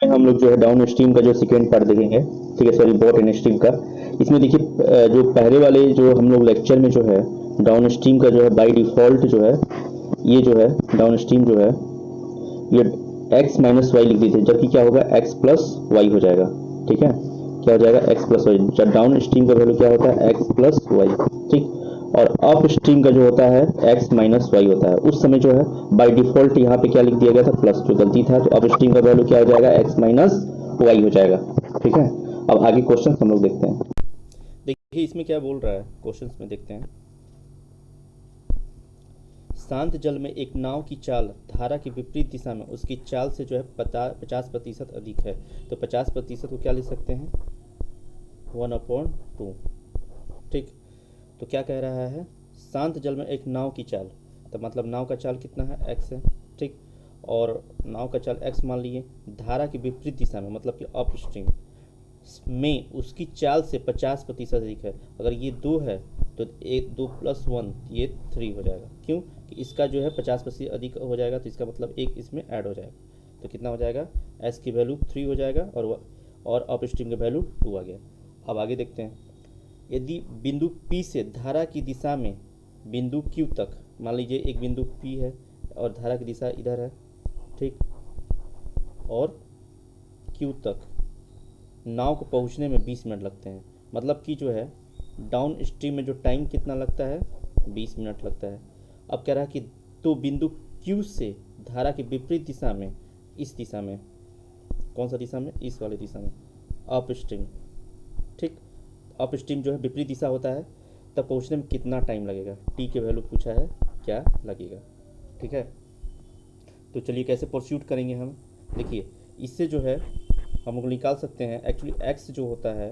हम लोग जो है डाउन स्ट्रीम का जो सेकेंड पार्ट देखेंगे, ठीक है, सॉरी बोट इन स्ट्रीम का। इसमें देखिए जो पहले वाले जो हम लोग लेक्चर में जो है डाउन स्ट्रीम का जो है बाय डिफ़ॉल्ट जो है ये जो है डाउन स्ट्रीम जो है ये x माइनस वाई लिख दी थी, जबकि क्या होगा x प्लस वाई हो जाएगा। ठीक है, क्या हो जाएगा x प्लस वाई। जब डाउन स्ट्रीम का वैल्यू क्या होता है x प्लस वाई, ठीक। और अप स्ट्रीम का जो होता है x माइनस वाई होता है। उस समय जो है बाय डिफॉल्ट यहाँ पे क्या लिख दिया गया था प्लस, जो गलती था। तो अप स्ट्रीम का वैल्यू क्या हो जाएगा x माइनस वाई हो जाएगा। ठीक है, अब आगे क्वेश्चन हम लोग देखते हैं। देखिए इसमें क्या बोल रहा है, क्वेश्चंस में देखते हैं। शांत जल में एक नाव की चाल धारा की विपरीत दिशा में उसकी चाल से जो है 50% अधिक है। तो 50% को क्या लिख सकते हैं 1/2। ठीक, तो क्या कह रहा है, शांत जल में एक नाव की चाल, तो मतलब नाव का चाल कितना है x है। ठीक, और नाव का चाल x मान लिए, धारा की विपरीत दिशा में मतलब कि अप स्ट्रीम में उसकी चाल से 50% अधिक है। अगर ये 2 है तो 2 प्लस 1 ये 3 हो जाएगा। क्यों कि इसका जो है 50% अधिक हो जाएगा, तो इसका मतलब एक इसमें ऐड हो जाएगा। तो कितना हो जाएगा, एस की वैल्यू 3 हो जाएगा और अप स्ट्रीम की वैल्यू 2 आ गया। अब आगे देखते हैं, यदि बिंदु P से धारा की दिशा में बिंदु Q तक, मान लीजिए एक बिंदु P है और धारा की दिशा इधर है, ठीक, और Q तक नाव को पहुंचने में 20 मिनट लगते हैं। मतलब कि जो है डाउन स्ट्रीम में जो टाइम कितना लगता है 20 मिनट लगता है। अब कह रहा है कि तो बिंदु Q से धारा की विपरीत दिशा में, इस दिशा में, कौन सा दिशा में, इस वाले दिशा में, अप स्ट्रीम, ठीक, अप स्ट्रीम जो है विपरीत दिशा होता है, तब पहुंचने में कितना टाइम लगेगा, टी के वैल्यू पूछा है क्या लगेगा। ठीक है, तो चलिए कैसे परस्यूट करेंगे हम। देखिए इससे जो है हम लोग निकाल सकते हैं, एक्चुअली एक्स जो होता है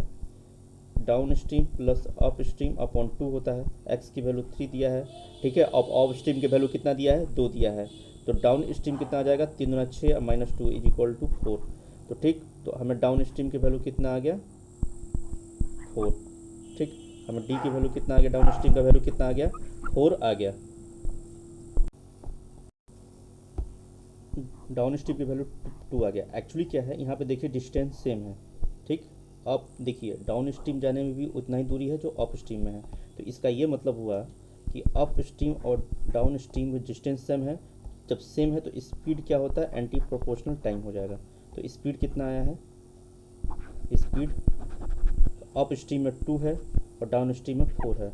down stream plus up stream upon 2 होता है। एक्स की वैल्यू 3 दिया है, ठीक है। अब अप स्ट्रीम की वैल्यू कितना दिया है 2 दिया है, तो डाउन स्ट्रीम कितना आ जाएगा 3 गुना 6 माइनस 2 इज इक्वल टू 4। तो ठीक, तो हमें डाउन स्ट्रीम की वैल्यू कितना आ गया 4। ठीक, हमें डी की वैल्यू कितना आ गया, डाउन स्ट्रीम का वैल्यू कितना आ गया 4 आ गया। डाउन स्ट्रीम की वैल्यू 2 आ गया। एक्चुअली क्या है यहाँ पे देखिए डिस्टेंस सेम है, ठीक। अब देखिए डाउन स्ट्रीम जाने में भी उतना ही दूरी है जो अप स्ट्रीम में है। तो इसका ये मतलब हुआ कि अप स्ट्रीम और डाउन स्ट्रीम में डिस्टेंस सेम है। जब सेम है तो स्पीड क्या होता है एंटी प्रोपोर्शनल टाइम हो जाएगा। तो स्पीड कितना आया है, स्पीड अप स्ट्रीम में 2 है और डाउन स्ट्रीम में 4 है,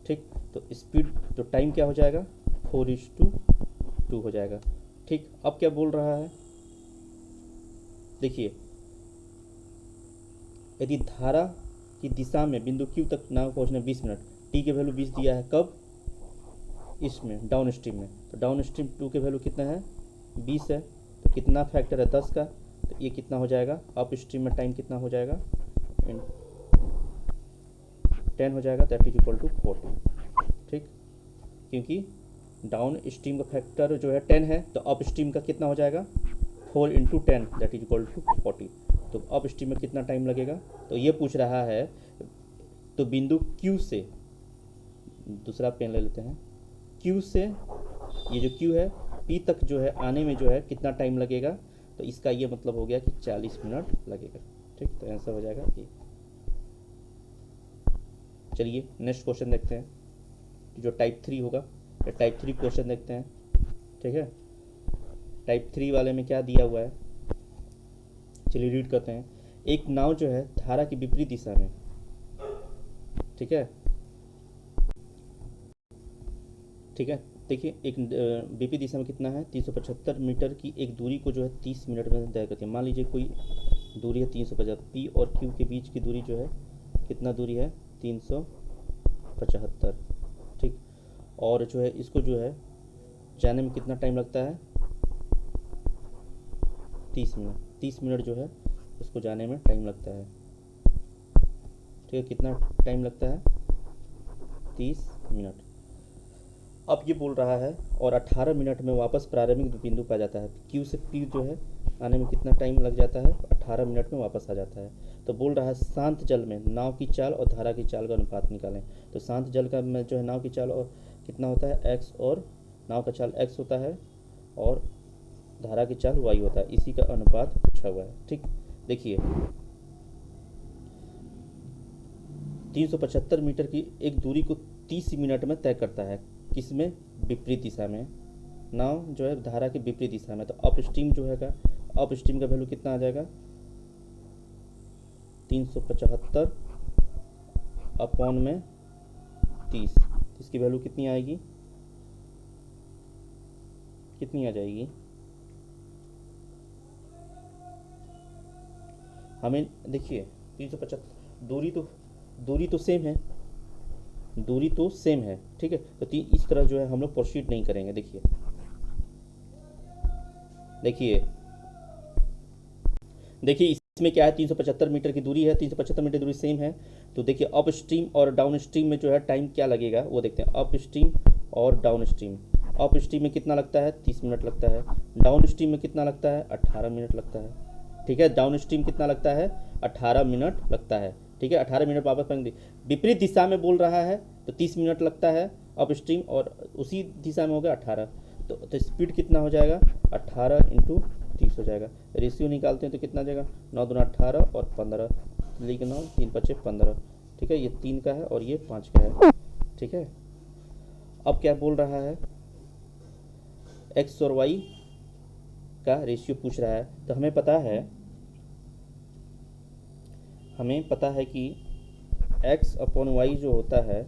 ठीक। तो स्पीड तो टाइम क्या हो जाएगा 4:2 हो जाएगा। ठीक, अब क्या बोल रहा है, देखिए यदि धारा की दिशा में बिंदु Q तक नाव पहुंचने 20 मिनट, टी के वैल्यू 20 दिया है, कब, इसमें डाउन स्ट्रीम में। तो डाउन स्ट्रीम 2 के वैल्यू कितना है 20 है, तो कितना फैक्टर है 10 का, तो ये कितना हो जाएगा, अप स्ट्रीम में टाइम कितना हो जाएगा 10 हो जाएगा, दैट इज इक्वल टू 40। ठीक, क्योंकि डाउन स्ट्रीम का फैक्टर जो है 10 है, तो अप स्ट्रीम का कितना हो जाएगा 4 into 10 that is equal to 40। तो अप स्ट्रीम में कितना टाइम लगेगा, तो ये पूछ रहा है। तो बिंदु Q से, दूसरा पेन ले लेते हैं, Q से ये जो Q है P तक जो है आने में जो है कितना टाइम लगेगा, तो इसका ये मतलब हो गया कि 40 मिनट लगेगा। ठीक, तो आंसर हो जाएगा ए। चलिए नेक्स्ट क्वेश्चन देखते हैं, जो टाइप 3 होगा। टाइप 3 क्वेश्चन देखते हैं, ठीक है। टाइप 3 वाले में क्या दिया हुआ है, चलिए रीड करते हैं। एक नाव जो है धारा की विपरीत दिशा में, ठीक है, ठीक है, देखिए एक विपरीत दिशा में कितना है 375 मीटर की एक दूरी को जो है 30 मिनट में तय करती है। मान लीजिए कोई दूरी है 350, पी और क्यू के बीच की दूरी जो है कितना दूरी है 375, ठीक। और जो है इसको जो है जाने में कितना टाइम लगता है 30 मिनट, 30 मिनट जो है उसको जाने में टाइम लगता है, ठीक है। कितना टाइम लगता है 30 मिनट। अब ये बोल रहा है और 18 मिनट में वापस प्रारंभिक बिंदु पर आ जाता है। क्यू से पी जो है आने में कितना टाइम लग जाता है 18 मिनट में वापस आ जाता है। तो बोल रहा है शांत जल में नाव की चाल और धारा की चाल का अनुपात निकालें। तो शांत जल का में जो है नाव की चाल और कितना होता है एक्स, और नाव का चाल एक्स होता है, और धारा की चाल y होता है, इसी का अनुपात पूछा हुआ है। ठीक, देखिए 375 मीटर की एक दूरी को 30 मिनट में तय करता है, किसमें? विपरीत दिशा में। नाव जो है धारा की विपरीत दिशा में, तो अप स्ट्रीम जो है अप स्ट्रीम का वैल्यू कितना आ जाएगा? 375 अपॉन में 30, इसकी वैल्यू कितनी आएगी? कितनी आ जाएगी? हमें देखिए 375 दूरी तो सेम है, दूरी तो सेम है, ठीक है। तो इस तरह जो है हम लोग प्रोसीड नहीं करेंगे। देखिए देखिए इसमें क्या है, 375 मीटर की दूरी है, 375 मीटर दूरी सेम है। तो देखिए अप स्ट्रीम और डाउन स्ट्रीम में जो है टाइम क्या लगेगा वो देखते हैं। अप स्ट्रीम और डाउन स्ट्रीम, अप स्ट्रीम में कितना लगता है? 30 मिनट लगता है। डाउन स्ट्रीम में कितना लगता है? 18 मिनट लगता है। ठीक है, डाउन स्ट्रीम कितना लगता है? 18 मिनट लगता है। ठीक है, 18 मिनट वापस पढ़ेंगे। विपरीत दिशा में बोल रहा है तो 30 मिनट लगता है अप स्ट्रीम, और उसी दिशा में हो गया 18। तो स्पीड कितना हो जाएगा? 18 इंटू 30 हो जाएगा। रेशियो निकालते हैं तो कितना जाएगा? 9 दूना 18 और 15, लिख 9 3 5 15। ठीक है, ये 3 का है और ये 5 का है। ठीक है, अब क्या बोल रहा है? एक्स और वाई का रेशियो पूछ रहा है। तो हमें पता है कि x अपॉन वाई जो होता है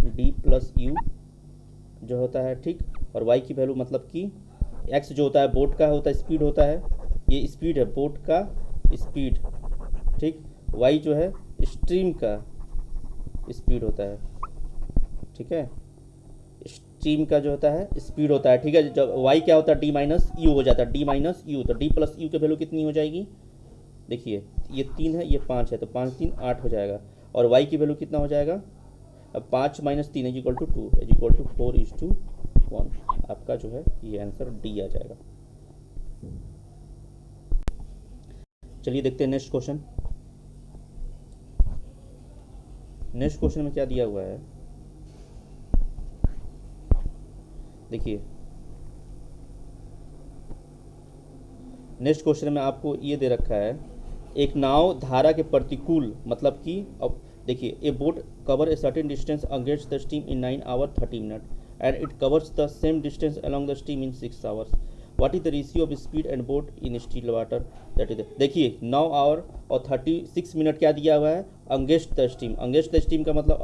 d प्लस यू जो होता है, ठीक। और y की वैल्यू मतलब कि x जो होता है बोट का होता है, स्पीड होता है, ये स्पीड है बोट का स्पीड, ठीक। y जो है स्ट्रीम का स्पीड होता है, ठीक है। स्ट्रीम का जो होता है स्पीड होता है, ठीक है। जब y क्या होता है? d माइनस यू हो जाता है, d माइनस यू। तो d प्लस यू की वैल्यू कितनी हो जाएगी? देखिए ये 3 है, ये 5 है, तो 5 3 8 हो जाएगा। और y की वैल्यू कितना हो जाएगा? अब 5 minus 3 is equal to 2 is equal to 4:1। आपका जो है ये आंसर डी आ जाएगा। चलिए देखते हैं नेक्स्ट क्वेश्चन। नेक्स्ट क्वेश्चन में क्या दिया हुआ है, देखिए नेक्स्ट क्वेश्चन में आपको ये दे रखा है, एक नाव धारा के प्रतिकूल, मतलब कि अब देखिए a boat cover a certain distance against the stream in 9 hour 30 minute and it covers the same distance along the stream in 6 hours. What is the ratio of speed and boat in still water? That is, देखिए 9 our और 36 minute क्या दिया हुआ है? Against the stream. Against the stream का मतलब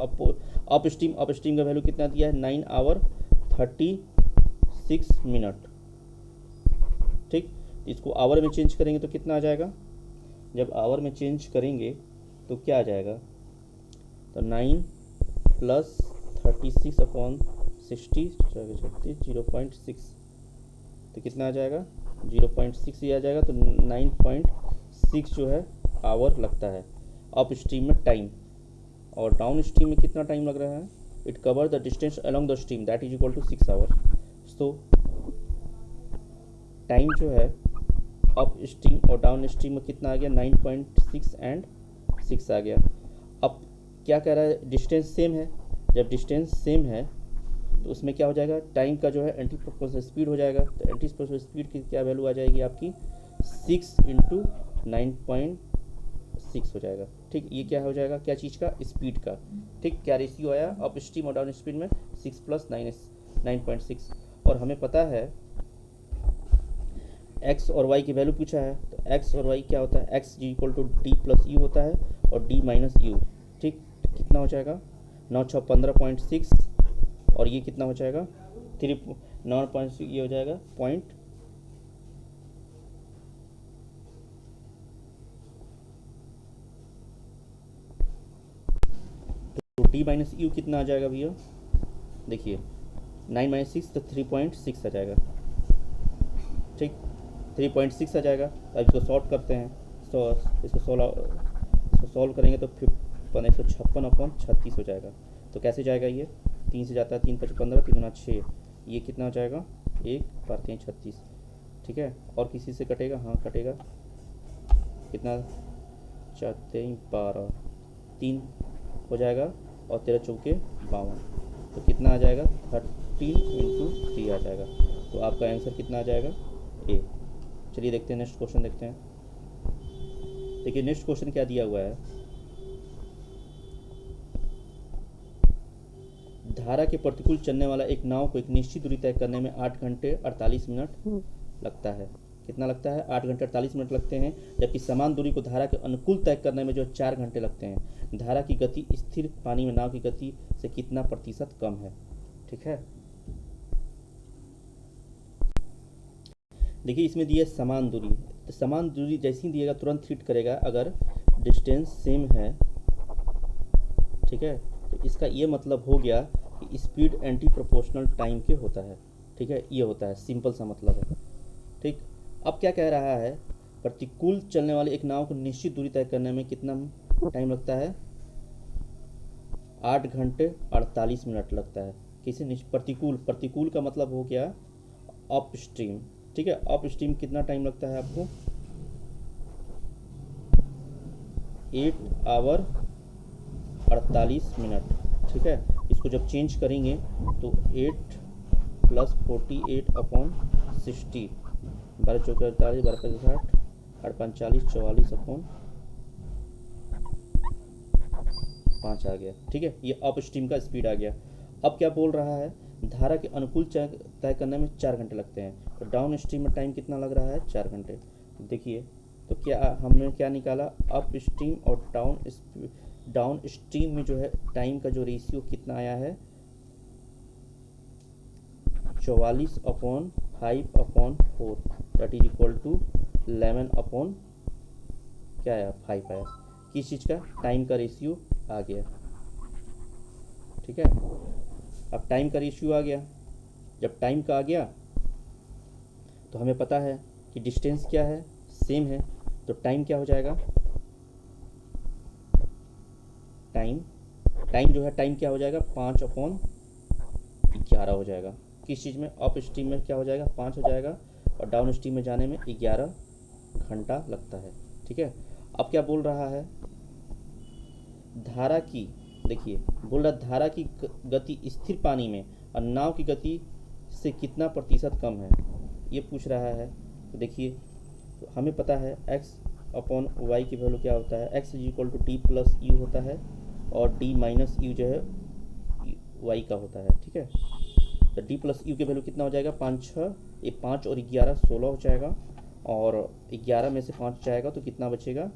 up stream का value कितना दिया है? 9 आवर 36 मिनट, ठीक। इसको आवर में चेंज करेंगे तो कितना आ जाएगा? जब आवर में चेंज करेंगे तो क्या आ जाएगा? तो 9 प्लस 36 अपॉन 60 0.6, तो कितना आ जाएगा? 0.6 ही आ जाएगा। तो 9.6 जो है आवर लगता है अप स्ट्रीम में टाइम। और डाउन स्ट्रीम में कितना टाइम लग रहा है? It cover the distance along the stream that is equal to 6 hours. तो टाइम जो है अप स्ट्रीम और डाउन स्ट्रीम में कितना आ गया? 9.6 एंड 6 आ गया। अब क्या कह रहा है? डिस्टेंस सेम है। जब डिस्टेंस सेम है तो उसमें क्या हो जाएगा? टाइम का जो है एंटी प्रोपोर्शनल स्पीड हो जाएगा। तो एंटी प्रोपोर्शनल स्पीड की क्या वैल्यू आ जाएगी आपकी? 6 इंटू 9.6 हो जाएगा, ठीक। ये क्या हो जाएगा? क्या चीज़ का? स्पीड का, ठीक। क्या रेशियो आया अप स्ट्रीम और डाउन स्ट्रीम में? 6 प्लस 9.6। और हमें पता है x और y की वैल्यू पूछा है। तो x और y क्या होता है? x जी equal to d plus u होता है और d माइनस यू, ठीक। कितना हो जाएगा? 9 6 15.6 और ये कितना हो जाएगा? 9.6, ये हो जाएगा पॉइंट। तो d माइनस यू कितना आ जाएगा भैया? देखिए 9 माइनस 6 तो 3.6 आ जाएगा, ठीक। 3.6 आ जाएगा। अब इसको सॉल्व करते हैं। तो इसको सॉल्व करेंगे तो 156 अपॉन 36 हो जाएगा। तो कैसे जाएगा? ये 3 से जाता है, 3 5 15, 3 गुना 6, ये कितना हो जाएगा? 1 बार 3 36, ठीक है। और किसी से कटेगा? हाँ कटेगा। कितना? 4 3 12, 3 हो जाएगा और 13 चौके 52। तो कितना आ जाएगा? 13 इंटू 3 आ जाएगा। तो आपका आंसर कितना आ जाएगा? ए। चलिए देखते हैं नेक्स्ट क्वेश्चन देखते हैं। देखिए नेक्स्ट क्वेश्चन क्या दिया हुआ है, धारा के प्रतिकूल चलने वाला एक नाव को एक निश्चित दूरी तय करने में 8 घंटे 48 मिनट लगता है। कितना लगता है? 8 घंटे 48 मिनट लगते हैं, जबकि समान दूरी को धारा के अनुकूल तय करने में जो 4 घंटे लगते हैं। धारा की गति स्थिर पानी में नाव की गति से कितना प्रतिशत कम है? ठीक है, देखिए इसमें दिया समान दूरी, तो समान दूरी जैसे ही दिएगा तुरंत हिट करेगा अगर डिस्टेंस सेम है। ठीक है, तो इसका ये मतलब हो गया कि स्पीड एंटी प्रोपोर्शनल टाइम के होता है। ठीक है, ये होता है, सिंपल सा मतलब है। ठीक, अब क्या कह रहा है, प्रतिकूल चलने वाली एक नाव को निश्चित दूरी तय करने में कितना टाइम लगता है? 8 घंटे 48 मिनट लगता है। किसी प्रतिकूल, प्रतिकूल का मतलब हो गया अप स्ट्रीम। ठीक है, अप स्ट्रीम कितना टाइम लगता है आपको? 8 आवर 48 मिनट। ठीक है, इसको जब चेंज करेंगे तो 8 प्लस 48 अपॉन 60, 12 चौके 48, 12 पचास 60, 8 5 40, 44 अपॉन 5 आ गया। ठीक है, ये अप स्ट्रीम का स्पीड आ गया। अब क्या बोल रहा है, धारा के अनुकूल तय करने में 4 घंटे लगते हैं, तो डाउन स्ट्रीम में टाइम कितना लग रहा है? 4 घंटे। देखिए तो क्या हमने क्या निकाला, अप स्ट्रीम और डाउन स्ट्रीम में जो है टाइम का जो रेशियो कितना आया है? 44 upon 5 upon 4 that is equal to 11 upon क्या आया? 5 आया। किस चीज़ का? टाइम का रेशियो आ गया। ठीक है, अब टाइम का रेशियो आ गया, जब टाइम का आ गया तो हमें पता है कि डिस्टेंस क्या है? सेम है, तो टाइम क्या हो जाएगा? टाइम जो है टाइम क्या हो जाएगा? 5 अपॉन 11 हो जाएगा। किस चीज़ में? अप स्ट्रीम में क्या हो जाएगा? 5 हो जाएगा, और डाउन स्ट्रीम में जाने में 11 घंटा लगता है। ठीक है, अब क्या बोल रहा है, धारा की, देखिए बोल रहा धारा की गति स्थिर पानी में और नाव की गति से कितना प्रतिशत कम है, ये पूछ रहा है। तो देखिए तो हमें पता है x अपॉन वाई की वैल्यू क्या होता है? x is equal to d plus u होता है, और d माइनस यू जो है y का होता है। ठीक है, तो d प्लस यू की वैल्यू कितना हो जाएगा? 5 6, ये 5 और 11 16 हो जाएगा, और 11 में से 5 जाएगा तो कितना बचेगा?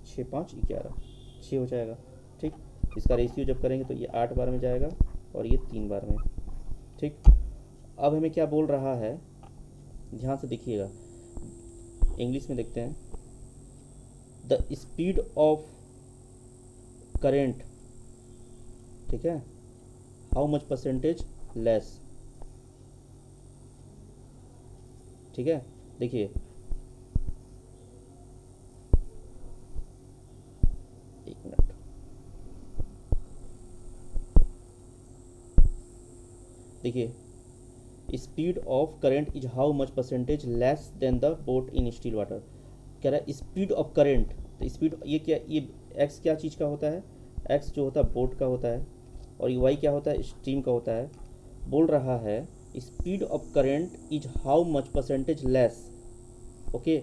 6 5 11, 6 हो जाएगा। ठीक, इसका रेशियो जब करेंगे तो ये 8 बार में जाएगा और ये 3 बार में। ठीक, अब हमें क्या बोल रहा है, ध्यान से देखिएगा, इंग्लिश में देखते हैं। द स्पीड ऑफ करेंट, ठीक है, हाउ मच परसेंटेज लेस। ठीक है, देखिए एक मिनट, देखिए speed of current is how much percentage less than the boat in still water. कह रहा है स्पीड ऑफ करेंट, तो स्पीड ये क्या, ये एक्स क्या चीज़ का होता है? एक्स जो होता है बोट का होता है, और ये वाई क्या होता है? स्ट्रीम का होता है। बोल रहा है speed of current is how much percentage less, okay,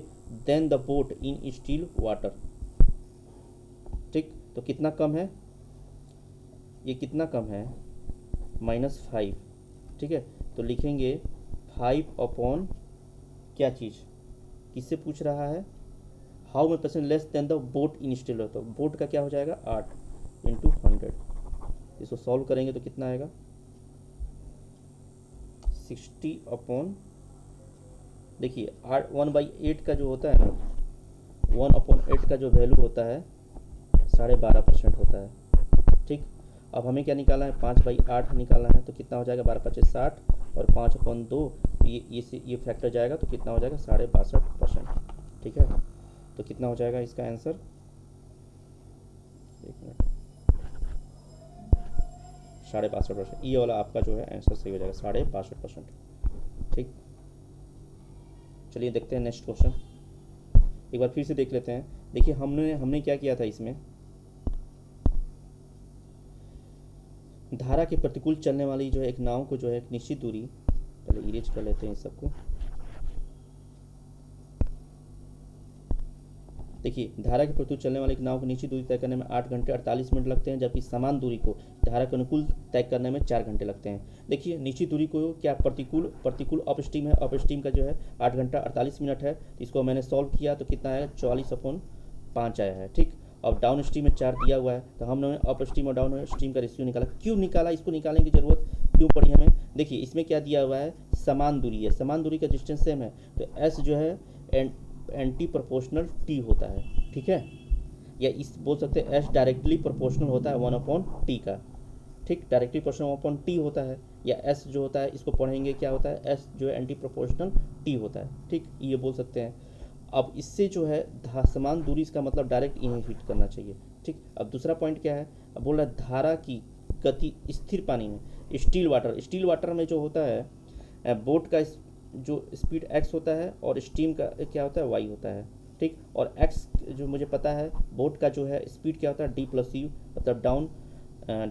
then the boat in still water. ठीक, तो कितना कम है? ये कितना कम है? -5। ठीक है, तो लिखेंगे 5 अपॉन क्या चीज़, किससे पूछ रहा है? How much percent less than the boat in still water. Boat का क्या हो जाएगा? 8 इंटू 100। इसको सॉल्व करेंगे तो कितना आएगा? 60 अपॉन, देखिए 1/8 का जो होता है ना, 1/8 का जो वैल्यू होता है 12.5% होता है। ठीक, अब हमें क्या निकालना है? 5/8 निकालना है, तो कितना हो जाएगा? 12 5 60, और 5/2, तो ये फैक्टर जाएगा तो कितना हो जाएगा? 62.5%। ठीक है, तो कितना हो जाएगा इसका आंसर? एक मिनट, 62.5%, ये वाला आपका जो है आंसर सही हो जाएगा, 62.5%। ठीक, चलिए देखते हैं नेक्स्ट क्वेश्चन, एक बार फिर से देख लेते हैं। देखिए हमने क्या किया था इसमें, धारा के प्रतिकूल चलने वाली जो है एक नाव को जो है एक निश्चित दूरी, पहले इरेज कर लेते हैं इस सबको, देखिए धारा के प्रतिकूल चलने वाले एक नाव को निश्चित दूरी तय करने में 8 घंटे 48 मिनट लगते हैं, जबकि समान दूरी को धारा के अनुकूल तय करने में 4 घंटे लगते हैं। देखिए निश्चित दूरी को क्या प्रतिकूल प्रतिकूल अपस्ट्रीम है, अपस्ट्रीम का जो है 8 घंटा 48 मिनट है, तो इसको मैंने सॉल्व किया तो कितना आया 44/5 आया है। ठीक, अब डाउन स्ट्रीम में 4 दिया हुआ है, तो हमने अप स्ट्रीम और डाउन स्ट्रीम का रेशियो निकाला। क्यों निकाला, इसको निकालने की जरूरत क्यों पड़ी हमें? देखिए इसमें क्या दिया हुआ है, समान दूरी है, समान दूरी का डिस्टेंस सेम है, तो एस जो है एंटी प्रोपोर्शनल टी होता है। ठीक है, या इस बोल सकते हैं एस डायरेक्टली प्रोपोर्शनल होता है 1/t का। ठीक, डायरेक्टली प्रोपोर्शनल 1/t होता है, या एस जो होता है इसको पढ़ेंगे क्या होता है, एस जो है एंटी प्रोपोर्शनल टी होता है। ठीक, ये बोल सकते हैं। अब इससे जो है समान दूरी, इसका मतलब डायरेक्ट इन्हें हिट करना चाहिए। ठीक, अब दूसरा पॉइंट क्या है, अब बोल रहा है धारा की गति स्थिर पानी में, स्टील वाटर में जो होता है बोट का जो स्पीड x होता है और स्टीम का क्या होता है y होता है। ठीक, और x जो मुझे पता है बोट का जो है स्पीड क्या होता है d+u, मतलब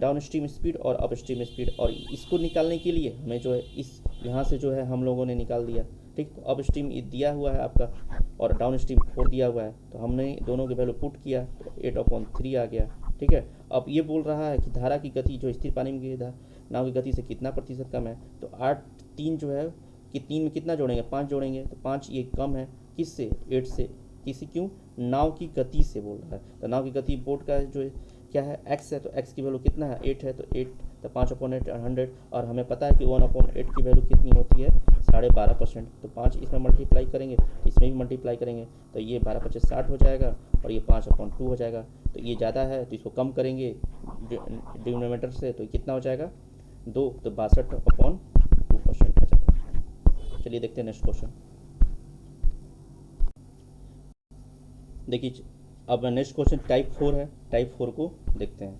डाउन स्ट्रीम स्पीड और अप स्ट्रीम स्पीड, और इसको निकालने के लिए हमें जो है इस यहाँ से जो है हम लोगों ने निकाल दिया। ठीक, तो अप स्ट्रीम दिया हुआ है आपका और डाउन स्ट्रीम 4 दिया हुआ है, तो हमने दोनों के वैल्यू पुट किया तो 8/3 आ गया। ठीक है, अब ये बोल रहा है कि धारा की गति जो स्थिर पानी में नाव की गति से कितना प्रतिशत कम है, तो 8/3 जो है कि 3 में कितना जोड़ेंगे, 5 जोड़ेंगे, तो 5 ये कम है किससे, 8 से। किसी क्यों, नाव की गति से बोल रहा है, तो नाव की गति बोट का जो क्या है x है, तो x की वैल्यू कितना है 8 है, तो 8 तो 5/8 100, और हमें पता है कि 1/8 की वैल्यू कितनी होती है 12.5%, तो 5 इसमें मल्टीप्लाई करेंगे तो इसमें भी मल्टीप्लाई करेंगे, तो ये 12×5 60 हो जाएगा और ये 5/2 हो जाएगा। तो ये ज़्यादा है तो इसको कम करेंगे डिनोमिनेटर से, तो कितना हो जाएगा 2, तो 62/2% आ जाएगा। चलिए देखते हैं नेक्स्ट क्वेश्चन। देखिए अब नेक्स्ट क्वेश्चन टाइप 4 है, टाइप 4 को देखते हैं।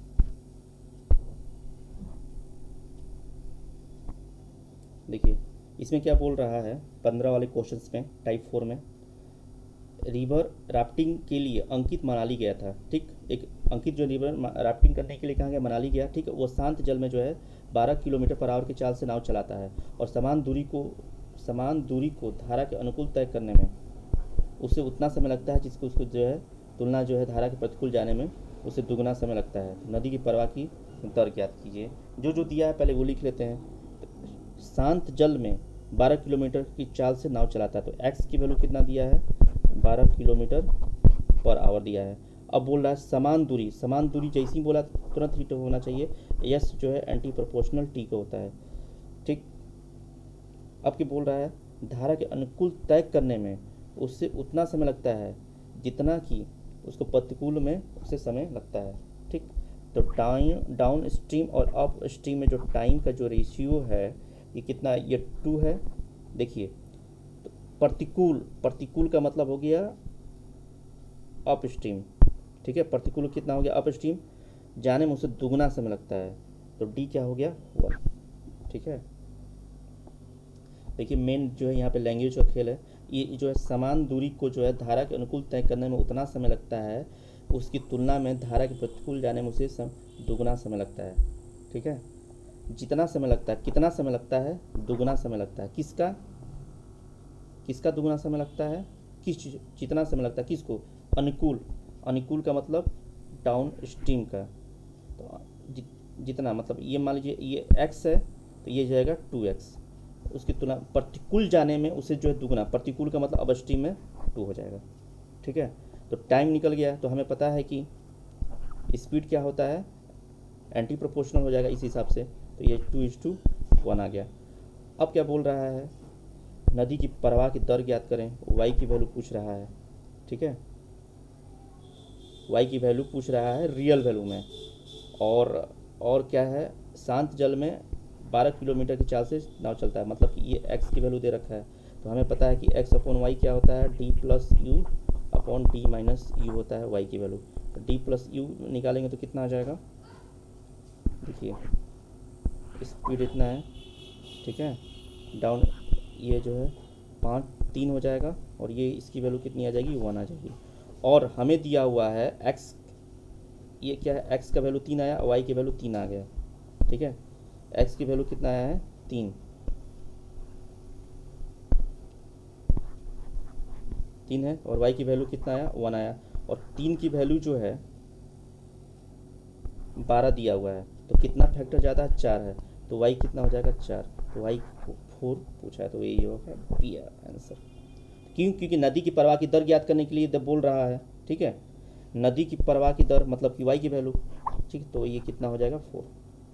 देखिए इसमें क्या बोल रहा है, 15 वाले क्वेश्चंस में टाइप 4 में, रिवर राफ्टिंग के लिए अंकित मनाली गया था। ठीक, एक अंकित जो रिवर राफ्टिंग करने के लिए कहाँ गया, मनाली गया। ठीक, वो शांत जल में जो है 12 किलोमीटर/आवर की चाल से नाव चलाता है और समान दूरी को धारा के अनुकूल तय करने में उसे उतना समय लगता है जिसको उसको जो है तुलना जो है धारा के प्रतिकूल जाने में उसे दुगना समय लगता है। नदी की प्रवाह की दर ज्ञात कीजिए। जो दिया है पहले वो लिख लेते हैं। शांत जल में 12 किलोमीटर की चाल से नाव चलाता है, तो x की वैल्यू कितना दिया है 12 किलोमीटर/आवर दिया है। अब बोल रहा है समान दूरी जैसे ही बोला तुरंत हिट होना चाहिए, यस जो है एंटी प्रोपोर्शनल टी का होता है। ठीक, अब क्या बोल रहा है, धारा के अनुकूल तय करने में उससे उतना समय लगता है जितना कि उसको प्रतिकूल में उससे समय लगता है। ठीक, तो डाउन स्ट्रीम और अप स्ट्रीम में जो टाइम का जो रेशियो है ये कितना, ये 2 है। देखिए तो प्रतिकूल का मतलब हो गया अप स्ट्रीम। ठीक है, प्रतिकूल कितना हो गया अप स्ट्रीम, जाने में उसे दुगना समय लगता है, तो डी क्या हो गया 1। ठीक है, देखिए मेन जो है यहाँ पे लैंग्वेज का खेल है। ये जो है समान दूरी को जो है धारा के अनुकूल तय करने में उतना समय लगता है, उसकी तुलना में धारा के प्रतिकूल जाने में उसे दुगना समय लगता है। ठीक है, जितना समय लगता है, कितना समय लगता है, दुगना समय लगता है। किसका दुगना समय लगता है, जितना समय लगता है किसको, अनुकूल का मतलब डाउन स्ट्रीम का। तो जितना मतलब ये मान लीजिए ये x है तो ये जाएगा 2x, उसकी तुलना प्रतिकूल जाने में उसे जो है दुगना, प्रतिकूल का मतलब अब स्ट्रीम में 2 हो जाएगा। ठीक है, तो टाइम निकल गया, तो हमें पता है कि स्पीड क्या होता है एंटी प्रोपोर्शनल हो जाएगा इस हिसाब से, तो ये 2:1 आ गया। अब क्या बोल रहा है, नदी की प्रवाह की दर ज्ञात करें, y की वैल्यू पूछ रहा है। ठीक है, y की वैल्यू पूछ रहा है रियल वैल्यू में, और क्या है, शांत जल में 12 किलोमीटर की चाल से नाव चलता है, मतलब कि ये x की वैल्यू दे रखा है, तो हमें पता है कि x/y क्या होता है d+u/d-u होता है y की वैल्यू। तो d+u निकालेंगे तो कितना आ जाएगा, देखिए स्पीड इतना है। ठीक है, डाउन ये जो है 3 हो जाएगा और ये इसकी वैल्यू कितनी आ जाएगी 1 आ जाएगी। और हमें दिया हुआ है x, ये क्या है x का वैल्यू 3 आया, y की वैल्यू 3 आ गया। ठीक है, x की वैल्यू कितना आया है 3 है और y की वैल्यू कितना आया 1 आया, और 3 की वैल्यू जो है 12 दिया हुआ है, तो कितना फैक्टर ज़्यादा है, 4 है, तो वाई कितना हो जाएगा 4, तो वाई 4 पूछा है, तो यही होगा बी आंसर। क्यों? क्योंकि नदी की प्रवाह की दर ज्ञात करने के लिए बोल रहा है, ठीक है, नदी की प्रवाह की दर मतलब कि वाई की वैल्यू, ठीक, तो ये कितना हो जाएगा 4।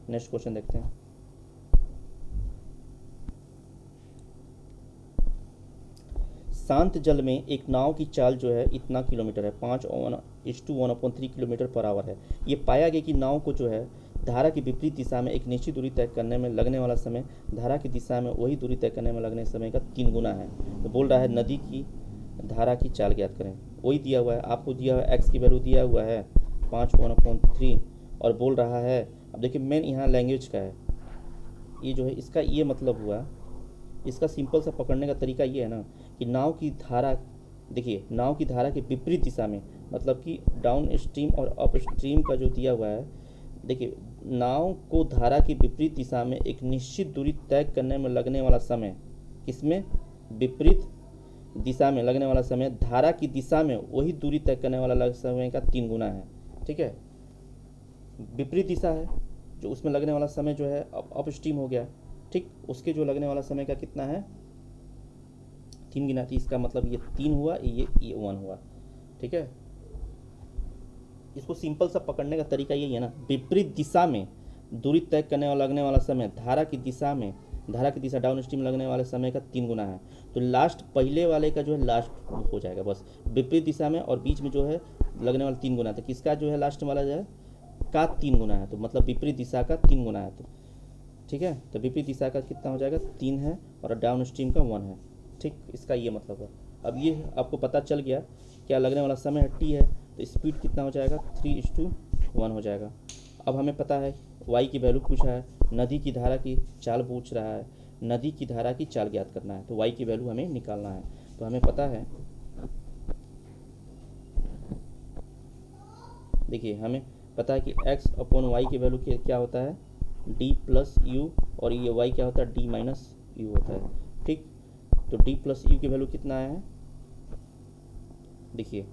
नेक्स्ट क्वेश्चन देखते हैं। शांत जल में एक नाव की चाल जो है इतना किलोमीटर है, 5:1:3 किलोमीटर पर आवर है। ये पाया गया कि नाव को जो है धारा की विपरीत दिशा में एक निश्चित दूरी तय करने में लगने वाला समय धारा की दिशा में वही दूरी तय करने में लगने समय का 3 गुना है। तो बोल रहा है नदी की धारा की चाल ज्ञात करें, वही दिया हुआ है, आपको दिया हुआ है एक्स की वैल्यू दिया हुआ है 5:1/3 और बोल रहा है, अब देखिए मेन यहाँ लैंग्वेज का है, ये जो है इसका ये मतलब हुआ, इसका सिंपल सा पकड़ने का तरीका ये है ना कि नाव की धारा, देखिए नाव की धारा के विपरीत दिशा में, मतलब कि डाउन स्ट्रीम और अप स्ट्रीम का जो दिया हुआ है, देखिए नाव को धारा की विपरीत दिशा में एक निश्चित दूरी तय करने में लगने वाला समय, किसमें, विपरीत दिशा में लगने वाला समय धारा की दिशा में वही दूरी तय करने वाला समय का 3 गुना है, ठीक है। विपरीत दिशा है जो उसमें लगने वाला समय जो है अप स्ट्रीम हो गया, ठीक, उसके जो लगने वाला समय का कितना है 3 गुना, थी, इसका मतलब ये 3 हुआ, ये 1 हुआ, ठीक है। इसको सिंपल सा पकड़ने का तरीका यही है ना, विपरीत दिशा में दूरी तय करने वाला लगने वाला समय धारा की दिशा में, धारा की दिशा डाउन स्ट्रीम लगने वाले समय का 3 गुना है, तो लास्ट पहले वाले का जो है लास्ट हो जाएगा बस, विपरीत दिशा में और बीच में जो है लगने वाला 3 गुना, तो किसका जो है लास्ट वाला जो है का 3 गुना है, तो मतलब विपरीत दिशा का 3 गुना है, तो ठीक है, तो विपरीत दिशा का कितना हो जाएगा 3 है और डाउन स्ट्रीम का 1 है, ठीक, इसका ये मतलब है। अब ये आपको पता चल गया क्या लगने वाला समय है टी है, तो स्पीड कितना हो जाएगा 3:1 हो जाएगा। अब हमें पता है वाई की वैल्यू पूछा है, नदी की धारा की चाल पूछ रहा है, नदी की धारा की चाल ज्ञात करना है, तो वाई की वैल्यू हमें निकालना है, तो हमें पता है, देखिए हमें पता है कि x/y की वैल्यू क्या होता है d+u, और ये y क्या होता है d-u होता है, ठीक, तो d+u की वैल्यू कितना है, देखिए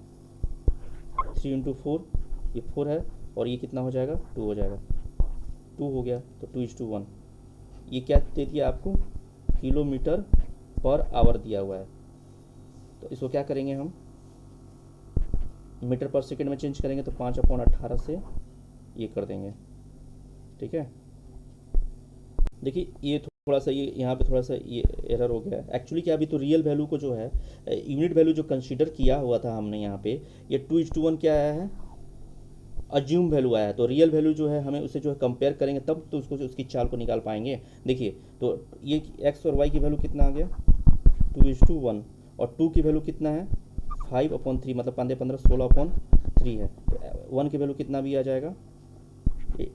3 × 4, ये 4 है और ये कितना हो जाएगा 2 हो जाएगा, 2 हो गया, तो 2:1, ये क्या दे दिया आपको किलोमीटर पर आवर दिया हुआ है, तो इसको क्या करेंगे हम मीटर पर सेकंड में चेंज करेंगे, तो 5/18 से ये कर देंगे, ठीक है। देखिए ये थोड़ा सा ये यहाँ पे थोड़ा सा ये एरर हो गया है, एक्चुअली क्या अभी तो रियल वैल्यू को जो है यूनिट वैल्यू जो कंसीडर किया हुआ था हमने यहाँ पे, ये 2:1 क्या आया है, अज्यूम वैल्यू आया है, तो रियल वैल्यू जो है हमें उसे जो है कंपेयर करेंगे तब तो उसको उसकी चाल को निकाल पाएंगे। देखिए तो ये एक्स और वाई की वैल्यू कितना आ गया 2:1 और 2 की वैल्यू कितना है 5/3, मतलब 15 16/3 है, तो 1 की वैल्यू कितना भी आ जाएगा,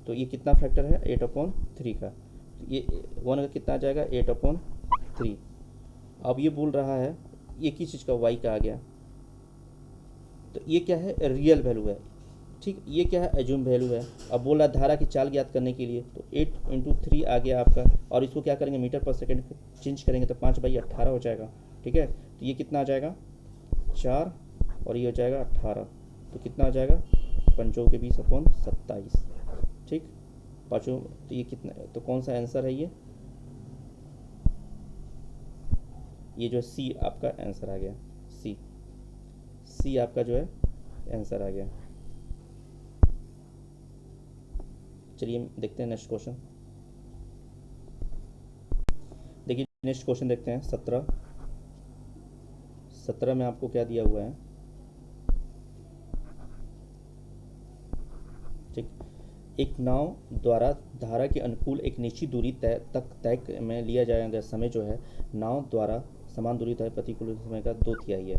तो ये कितना फैक्टर है 8/3 का, तो ये 1 का कितना आ जाएगा 8/3। अब ये बोल रहा है ये किस चीज़ का वाई का आ गया, तो ये क्या है रियल वैल्यू है, ठीक, ये क्या है एज्यूम वैल्यू है। अब बोल रहा है धारा की चाल ज्ञात करने के लिए, तो 8 × 3 आ गया आपका, और इसको क्या करेंगे मीटर पर सेकंड चेंज करेंगे तो 5/18 हो जाएगा, ठीक है, तो ये कितना आ जाएगा 4 और ये हो जाएगा 18, तो कितना आ जाएगा 5 के 20/27, ठीक, पाँचों, तो ये कितना, तो कौन सा आंसर है ये जो है सी आपका आंसर आ गया, सी आपका जो है आंसर आ गया। चलिए देखते हैं नेक्स्ट क्वेश्चन, देखिए नेक्स्ट क्वेश्चन देखते हैं 17 में आपको क्या दिया हुआ है, ठीक, एक नाव द्वारा धारा के अनुकूल एक निश्चित दूरी तय में लिया जाएगा समय जो है नाव द्वारा समान दूरी तय प्रतिकूल समय का 2/3 है।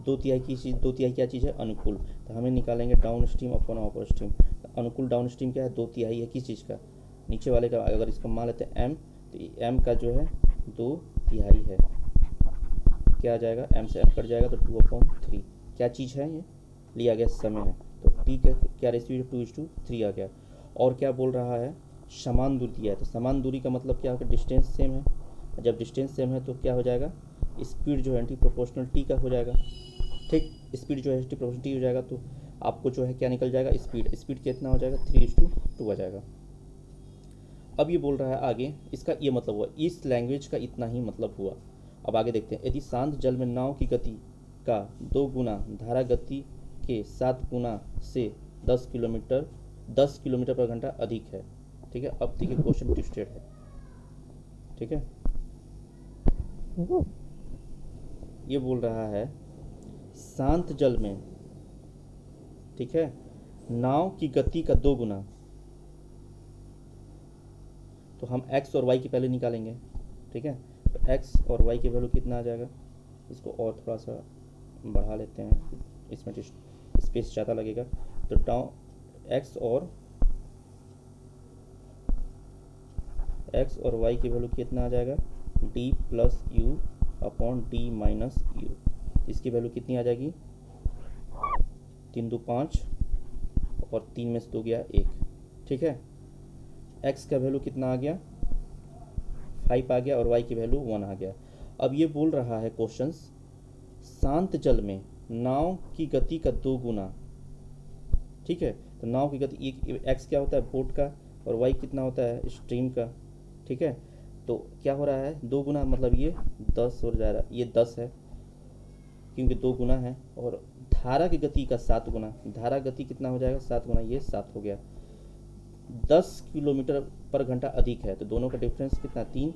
2/3 की चीज़, 2/3 क्या चीज़ है अनुकूल, तो हमें निकालेंगे डाउन स्ट्रीम अपॉन अपर स्ट्रीम, अनुकूल डाउन स्ट्रीम क्या है 2/3 है किस चीज़ का, नीचे वाले का, अगर इसको मान लेते हैं एम, तो एम का जो है 2/3 है, क्या आ जाएगा एम से एम कट जाएगा तो 2/3, क्या चीज़ है ये लिया गया समय है, तो टी का क्या रेशियो 2:3 आ गया। और क्या बोल रहा है समान दूरी दिया है, तो समान दूरी का मतलब क्या होगा डिस्टेंस सेम है, जब डिस्टेंस सेम है तो क्या हो जाएगा स्पीड जो है एंटी प्रोपोर्शनल टी का हो जाएगा, ठीक, स्पीड जो है एच टी प्रोपोर्शनल हो जाएगा, तो आपको जो है क्या निकल जाएगा, स्पीड स्पीड कितना हो जाएगा 3:2 आ जाएगा। अब ये बोल रहा है आगे, इसका ये मतलब हुआ, इस लैंग्वेज का इतना ही मतलब हुआ। अब आगे देखते हैं, यदि शांत जल में नाव की गति का 2 गुना धारा गति के 7 गुना से 10 किलोमीटर पर घंटा अधिक है। ठीक है, अब देखिए क्वेश्चन ट्विस्टेड है। ठीक है, ये बोल रहा है शांत जल में, ठीक है, नाव की गति का 2 गुना, तो हम x और y की पहले निकालेंगे। ठीक है, तो x और y की वैल्यू कितना आ जाएगा, इसको और थोड़ा सा बढ़ा लेते हैं, इसमें स्पेस ज़्यादा लगेगा। तो डाउन x और y की वैल्यू कितना आ जाएगा, d plus you upon D minus you. इसकी वैल्यू कितनी आ जाएगी, 3 2 5 और 3 में से 2 गया 1। ठीक है, x का वैल्यू कितना आ गया 5 आ गया और y की वैल्यू 1 आ गया। अब ये बोल रहा है क्वेश्चंस, शांत जल में नाव की गति का 2 गुना। ठीक है, तो नाव की गति x क्या होता है बोट का, और y कितना होता है स्ट्रीम का। ठीक है, तो क्या हो रहा है 2 गुना, मतलब ये 10 हो जा रहा है, ये 10 है क्योंकि 2 गुना है, और धारा की गति का 7 गुना, धारा गति कितना हो जाएगा 7 गुना, ये 7 हो गया। 10 किलोमीटर पर घंटा अधिक है, तो दोनों का डिफरेंस कितना 3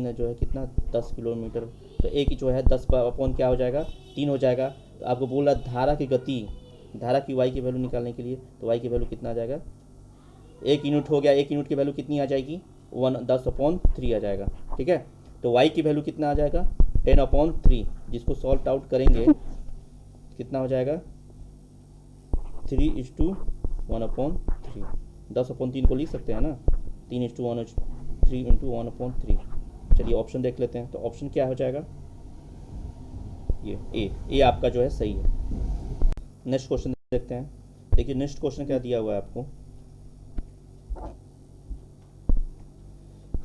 है, जो है कितना 10 किलोमीटर, तो एक जो है 10 अपॉन क्या हो जाएगा 3 हो जाएगा। तो आपको बोल रहा धारा की गति, धारा की y की वैल्यू निकालने के लिए, तो y की वैल्यू कितना आ जाएगा, 1 यूनिट हो गया, 1 यूनिट की वैल्यू कितनी आ जाएगी 10/3 आ जाएगा। ठीक है, तो y की वैल्यू कितना आ जाएगा 10/3, जिसको सॉल्व आउट करेंगे कितना हो जाएगा 3:1/3। 10/3 को लिख सकते हैं ना, 3:1 3 × 1/3। चलिए ऑप्शन देख लेते हैं, तो ऑप्शन क्या हो जाएगा, ये ए आपका जो है सही है। नेक्स्ट क्वेश्चन देखते हैं। देखिए नेक्स्ट क्वेश्चन क्या दिया हुआ है आपको,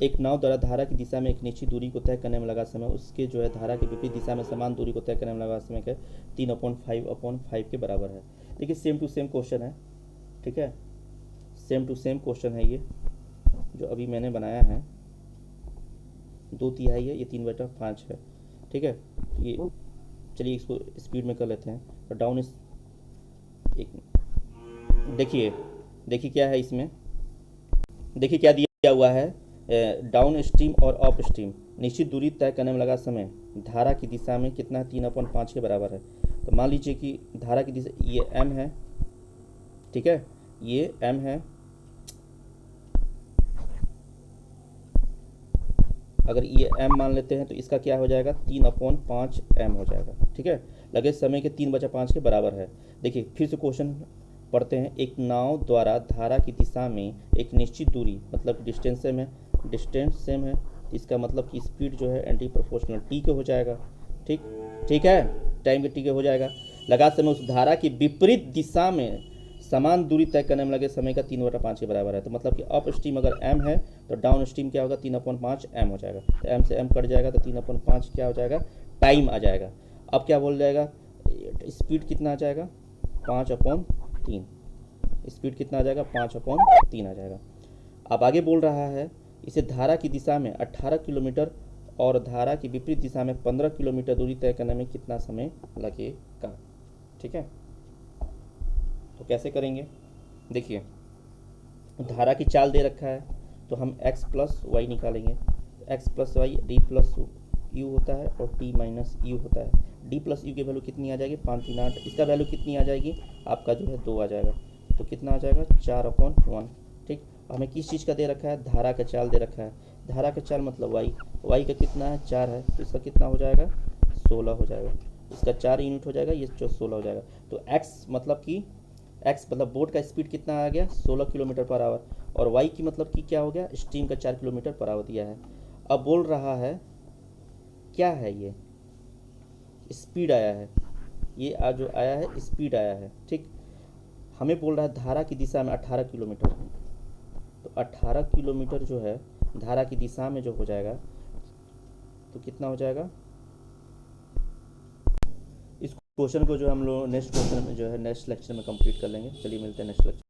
एक नाव द्वारा धारा की दिशा में एक निश्चित दूरी को तय करने में लगा समय, उसके जो है धारा की विपरीत दिशा में समान दूरी को तय करने में लगा समय का 3/5/5 के बराबर है। देखिए सेम टू सेम क्वेश्चन है। ठीक है, सेम टू सेम क्वेश्चन है ये जो अभी मैंने बनाया है, 2/3 है, ये 3/5 है। ठीक है, ये चलिए इसको स्पीड में कर लेते हैं। तो डाउन इस एक देखिए क्या है इसमें, देखिए क्या दिया हुआ है, डाउन स्ट्रीम और अप स्ट्रीम निश्चित दूरी तय करने में लगा समय धारा की दिशा में कितना 3/5 के बराबर है। तो मान लीजिए कि धारा की दिशा ये m है। ठीक है, ये m है, अगर ये m मान लेते हैं तो इसका क्या हो जाएगा 3/5 m हो जाएगा। ठीक है, लगे समय के 3/5 के बराबर है। देखिए फिर से क्वेश्चन पढ़ते हैं, एक नाव द्वारा धारा की दिशा में एक निश्चित दूरी, मतलब डिस्टेंस सेम है, तो इसका मतलब कि स्पीड जो है एंटी प्रोपोर्शनल टी के हो जाएगा। ठीक है, टाइम के टी के हो जाएगा। लगा समय उस धारा की विपरीत दिशा में समान दूरी तय करने में लगे समय का 3/5 के बराबर है। तो मतलब कि अप स्ट्रीम अगर m है तो डाउन स्ट्रीम क्या होगा 3/5 m हो जाएगा। तो m से m कट जाएगा तो 3/5 क्या हो जाएगा टाइम आ जाएगा। अब क्या बोल जाएगा स्पीड कितना आ जाएगा 5/3, स्पीड कितना आ जाएगा 5/3 आ जाएगा। अब आगे बोल रहा है इसे धारा की दिशा में 18 किलोमीटर और धारा की विपरीत दिशा में 15 किलोमीटर दूरी तय करने में कितना समय लगेगा। ठीक है, तो कैसे करेंगे, देखिए धारा की चाल दे रखा है तो हम x प्लस वाई निकालेंगे। x plus y d plus u होता है और t माइनस यू होता है। d प्लस यू की वैल्यू कितनी आ जाएगी 5 3 8, इसका वैल्यू कितनी आ जाएगी आपका जो है 2 आ जाएगा, तो कितना आ जाएगा 4/1। ठीक, हमें किस चीज़ का दे रखा है धारा का चाल दे रखा है, धारा का चाल मतलब y का कितना है 4 है, तो इसका कितना हो जाएगा 16 हो जाएगा, इसका 4 यूनिट हो जाएगा, ये 16 हो जाएगा। तो x मतलब बोट का स्पीड कितना आ गया 16 किलोमीटर पर आवर, और y की मतलब कि क्या हो गया स्ट्रीम का 4 किलोमीटर पर आवर दिया है। अब बोल रहा है क्या है ये स्पीड आया है, ये जो आया है स्पीड आया है। ठीक, हमें बोल रहा है धारा की दिशा में 18 किलोमीटर, तो 18 किलोमीटर जो है धारा की दिशा में जो हो जाएगा तो कितना हो जाएगा, क्वेश्चन को जो हम लोग नेक्स्ट क्वेश्चन में जो है नेक्स्ट लेक्चर में कंप्लीट कर लेंगे। चलिए मिलते हैं नेक्स्ट लेक्चर।